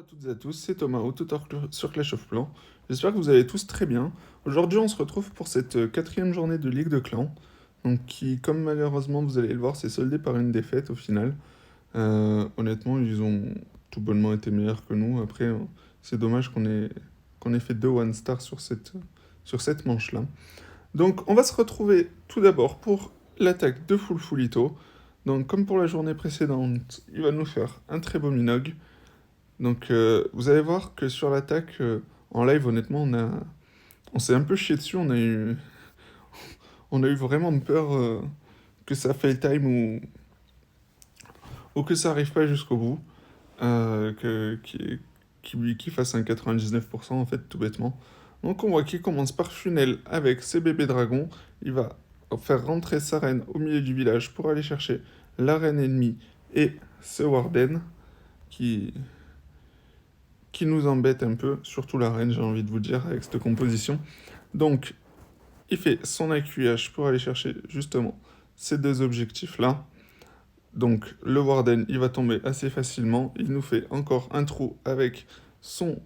Toutes et à tous, c'est Thomas, au tuteur sur Clash of Clans. J'espère que vous allez tous très bien. Aujourd'hui, on se retrouve pour cette quatrième journée de Ligue de Clans, donc qui, comme malheureusement vous allez le voir, s'est soldée par une défaite au final. Honnêtement, ils ont tout bonnement été meilleurs que nous. Après, c'est dommage qu'on ait fait deux one star sur cette manche-là. Donc, on va se retrouver tout d'abord pour l'attaque de Fulfulito. Donc, comme pour la journée précédente, il va nous faire un très beau Minogue. Donc, vous allez voir que sur l'attaque, en live, honnêtement, on s'est un peu chié dessus. On a eu vraiment peur que ça fail time ou que ça arrive pas jusqu'au bout. Qu'il fasse un 99% en fait, tout bêtement. Donc, on voit qu'il commence par Funel avec ses bébés dragons. Il va faire rentrer sa reine au milieu du village pour aller chercher la reine ennemie et ce Warden qui, qui nous embête un peu, surtout la reine, j'ai envie de vous dire, avec cette composition. Donc, il fait son AQH pour aller chercher justement ces deux objectifs-là. Donc, le Warden, il va tomber assez facilement. Il nous fait encore un trou avec son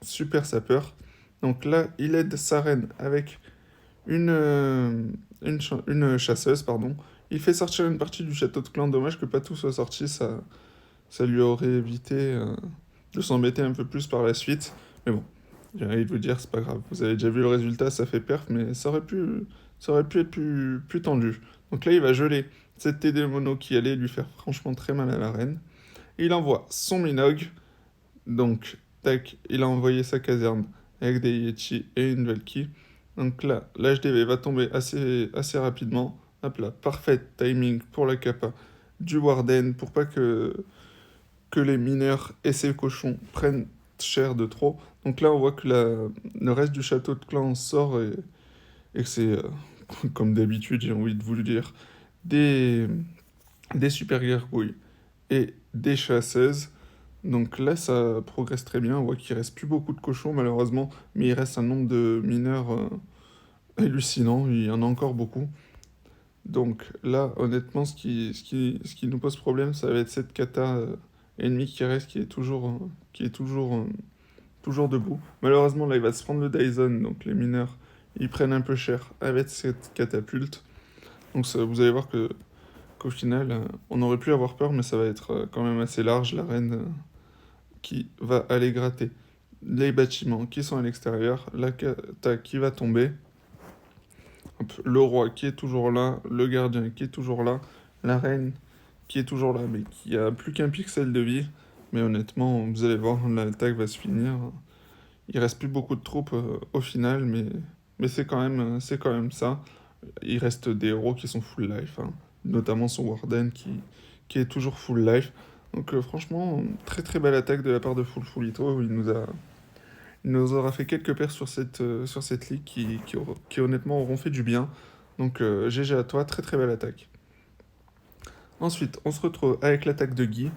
super sapeur. Donc là, il aide sa reine avec une chasseuse, pardon. Il fait sortir une partie du château de clan. Dommage que pas tout soit sorti, ça lui aurait évité de s'embêter un peu plus par la suite. Mais bon, j'ai envie de vous dire, c'est pas grave. Vous avez déjà vu le résultat, ça fait perf, mais ça aurait pu être plus tendu. Donc là, il va geler cette TD mono qui allait lui faire franchement très mal à la reine. Il envoie son Minogue. Donc, tac, il a envoyé sa caserne avec des Yeti et une Valky. Donc là, l'HDV va tomber assez rapidement. Hop là, parfait timing pour la capa du Warden pour pas que les mineurs et ces cochons prennent cher de trop. Donc là, on voit que le reste du château de clan sort et que c'est, comme d'habitude, j'ai envie de vous le dire, des, des super gargouilles et des chasseuses. Donc là, ça progresse très bien. On voit qu'il reste plus beaucoup de cochons, malheureusement, mais il reste un nombre de mineurs hallucinant. Il y en a encore beaucoup. Donc là, honnêtement, ce qui nous pose problème, ça va être cette kata ennemie qui reste, qui est toujours debout. Malheureusement, là, il va se prendre le Dyson, donc les mineurs, ils prennent un peu cher avec cette catapulte. Donc ça, vous allez voir qu'au final, on aurait pu avoir peur, mais ça va être quand même assez large, la reine qui va aller gratter les bâtiments qui sont à l'extérieur, la kata qui va tomber, hop, le roi qui est toujours là, le gardien qui est toujours là, la reine qui est toujours là, mais qui a plus qu'un pixel de vie. Mais honnêtement, vous allez voir, l'attaque va se finir. Il reste plus beaucoup de troupes au final, mais c'est quand même ça. Il reste des héros qui sont full life, hein, notamment son Warden qui est toujours full life. Donc franchement, très très belle attaque de la part de Fulfulito. Il nous aura fait quelques pertes sur cette ligue qui honnêtement auront fait du bien. Donc GG à toi, très très belle attaque. Ensuite, on se retrouve avec l'attaque de Guy.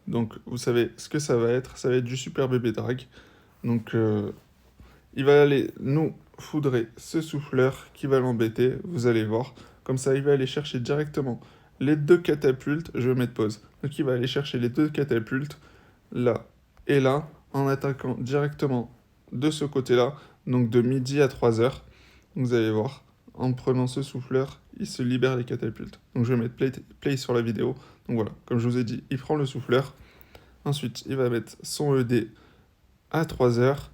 Donc vous savez ce que ça va être du super bébé drag. Donc il va aller nous foudrer ce souffleur qui va l'embêter, vous allez voir. Comme ça, il va aller chercher directement les deux catapultes. Je vais mettre pause. Donc il va aller chercher les deux catapultes, là et là, en attaquant directement de ce côté-là, donc de midi à 3 heures. Vous allez voir, en prenant ce souffleur, il se libère les catapultes. Donc je vais mettre play sur la vidéo. Donc voilà, comme je vous ai dit, il prend le souffleur. Ensuite, il va mettre son ED à 3 heures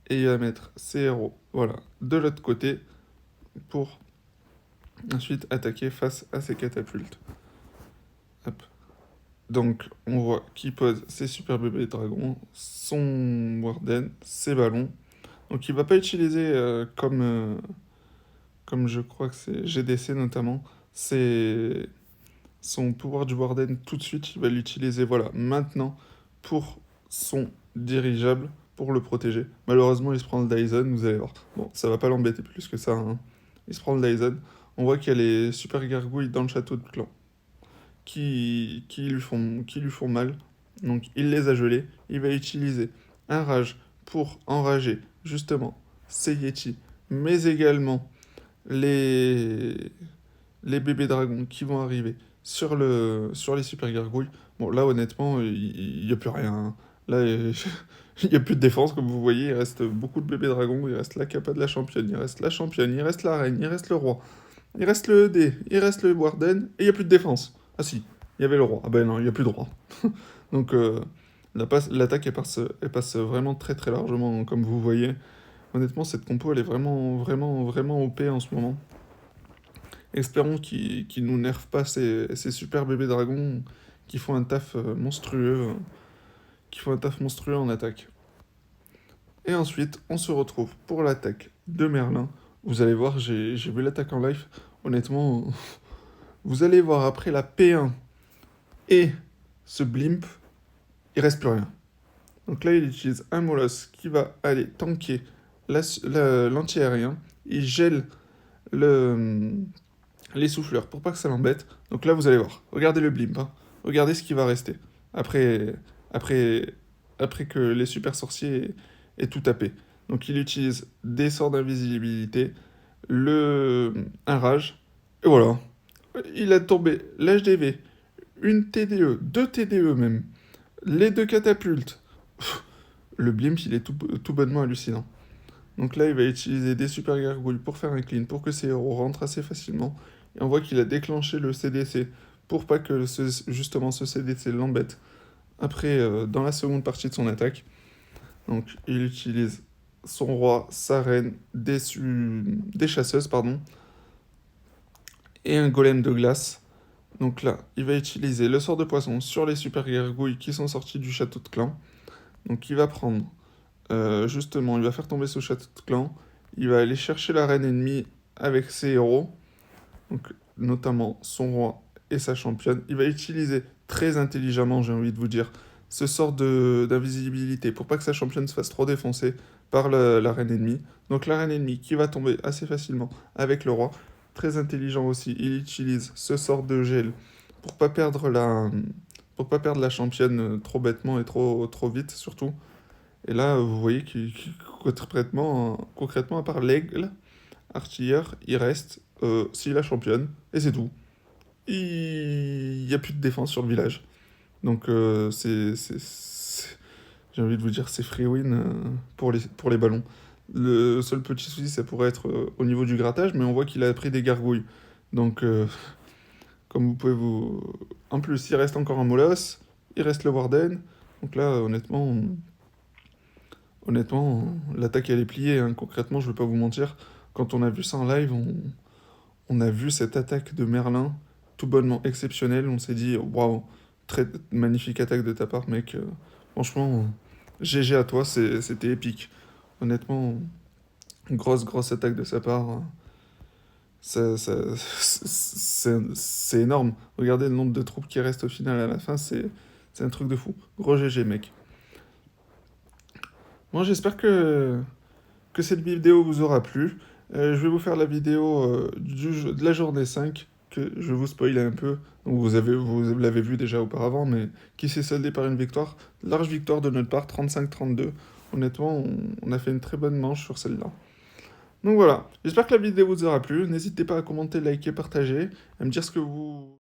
et il va mettre ses héros, voilà, de l'autre côté pour ensuite attaquer face à ces catapultes. Hop. Donc on voit qu'il pose ses super bébés dragons, son Warden, ses ballons. Donc il va pas utiliser comme je crois que c'est GDC notamment, c'est son pouvoir du Warden tout de suite, il va l'utiliser voilà maintenant pour son dirigeable pour le protéger. Malheureusement, il se prend le Dyson, vous allez voir. Bon, ça va pas l'embêter plus que ça, hein. Il se prend le Dyson. On voit qu'il y a les super gargouilles dans le château de clan qui lui font mal. Donc il les a gelés. Il va utiliser un rage pour enrager justement ces Yeti, mais également les, les bébés dragons qui vont arriver sur les super gargouilles. Bon, là, honnêtement, il n'y a plus rien, hein. Là, il n'y a plus de défense, comme vous voyez, il reste beaucoup de bébés dragons, il reste la capa de la championne, il reste la championne, il reste la reine, il reste le roi, il reste le dé, il reste le warden, et il n'y a plus de défense. Ah si, il y avait le roi. Ah ben non, il n'y a plus de roi. Donc l'attaque, elle passe vraiment très très largement, comme vous voyez. Honnêtement, cette compo, elle est vraiment, vraiment, vraiment OP en ce moment. Espérons qu'ils nous nerfent pas ces super bébés dragons qui font un taf monstrueux, qui font un taf monstrueux en attaque. Et ensuite, on se retrouve pour l'attaque de Merlin. Vous allez voir, j'ai vu l'attaque en live. Honnêtement, vous allez voir après la P1 et ce blimp, il reste plus rien. Donc là, il utilise un molosse qui va aller tanker l'anti-aérien. Il gèle le, les souffleurs pour pas que ça l'embête. Donc là, vous allez voir. Regardez le blimp. Hein. Regardez ce qui va rester. Après, après, après que les super sorciers aient tout tapé. Donc il utilise des sorts d'invisibilité, un rage, et voilà. Il a tombé l'HDV, une TDE, deux TDE même, les deux catapultes. Le blimp, il est tout bonnement hallucinant. Donc là, il va utiliser des super gargouilles pour faire un clean, pour que ses héros rentrent assez facilement. Et on voit qu'il a déclenché le CDC pour pas que justement ce CDC l'embête après dans la seconde partie de son attaque. Donc il utilise son roi, sa reine, des chasseuses, pardon, et un golem de glace. Donc là, il va utiliser le sort de poisson sur les super gargouilles qui sont sortis du château de clan. Donc il va prendre, justement, il va faire tomber ce château de clan. Il va aller chercher la reine ennemie avec ses héros, donc notamment son roi et sa championne. Il va utiliser très intelligemment, j'ai envie de vous dire, ce sort d'invisibilité pour pas que sa championne se fasse trop défoncer par la reine ennemie. Donc la reine ennemie qui va tomber assez facilement avec le roi. Très intelligent aussi, il utilise ce sort de gel pour pas perdre la championne trop bêtement et trop vite surtout. Et là, vous voyez concrètement, à part l'aigle, artilleur, il reste si la championne, et c'est tout. Il n'y a plus de défense sur le village. Donc j'ai envie de vous dire, c'est free win pour les ballons. Le seul petit souci, ça pourrait être au niveau du grattage, mais on voit qu'il a pris des gargouilles. Donc, comme vous pouvez vous... En plus, il reste encore un molosse, il reste le warden. Donc là, honnêtement, l'attaque, elle est pliée. Hein. Concrètement, je ne vais pas vous mentir. Quand on a vu ça en live, on a vu cette attaque de Merlin, tout bonnement exceptionnelle. On s'est dit, waouh, très magnifique attaque de ta part, mec. Franchement, GG à toi, c'était épique. Honnêtement, grosse attaque de sa part. C'est énorme. Regardez le nombre de troupes qui restent au final à la fin, c'est un truc de fou. Gros GG, mec. Bon, j'espère que cette vidéo vous aura plu. Je vais vous faire la vidéo de la journée 5, que je vais vous spoiler un peu. Donc vous l'avez vu déjà auparavant, mais qui s'est soldée par une victoire. Large victoire de notre part, 35-32. Honnêtement, on a fait une très bonne manche sur celle-là. Donc voilà, j'espère que la vidéo vous aura plu. N'hésitez pas à commenter, liker, partager, à me dire ce que vous...